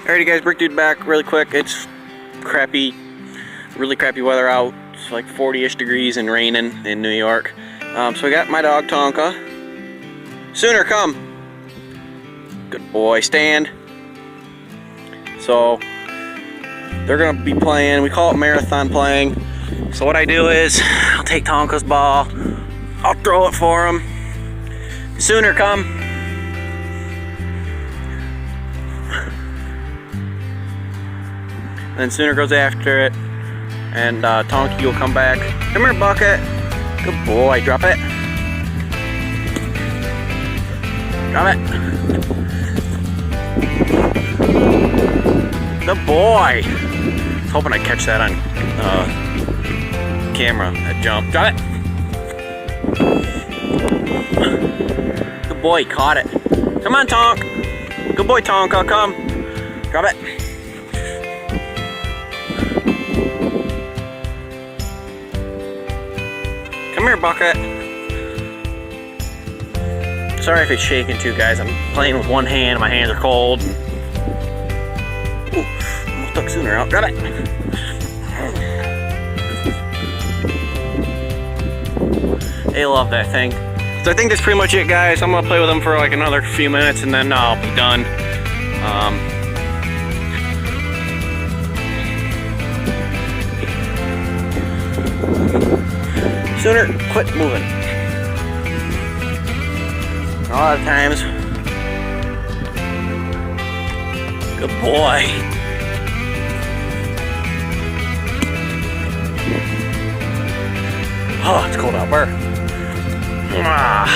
Alrighty guys, Brick Dude back really quick. It's crappy, really crappy weather out. It's like 40-ish degrees and raining in New York. So I got my dog Tonka. Sooner, come. Good boy, stand. So they're gonna be playing, we call it marathon playing. So what I do is, I'll take Tonka's ball, I'll throw it for him. Sooner, come. Then Sooner goes after it, and Tonky will come back. Come here, Bucket. Good boy. Drop it. Drop it. Good boy. I was hoping I'd catch that on camera. That jump. Drop it. Good boy. Caught it. Come on, Tonk. Good boy, Tonka. Come. Drop it. Come here, Bucket. Sorry if it's shaking too, guys. I'm playing with one hand. My hands are cold. Ooh, almost took Sooner out. Grab it. They love that thing. So I think that's pretty much it, guys. I'm gonna play with them for like another few minutes, and then I'll be done. Sooner, quit moving. A lot of times. Good boy. Oh, it's cold out there. Ah.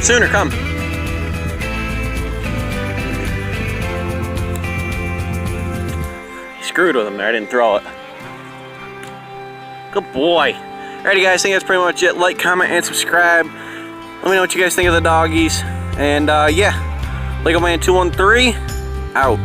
Sooner, come. He screwed with him there, I didn't throw it. Good boy. Alrighty guys, I think that's pretty much it. Like, comment, and subscribe. Let me know what you guys think of the doggies. And yeah, LegoMan213 out.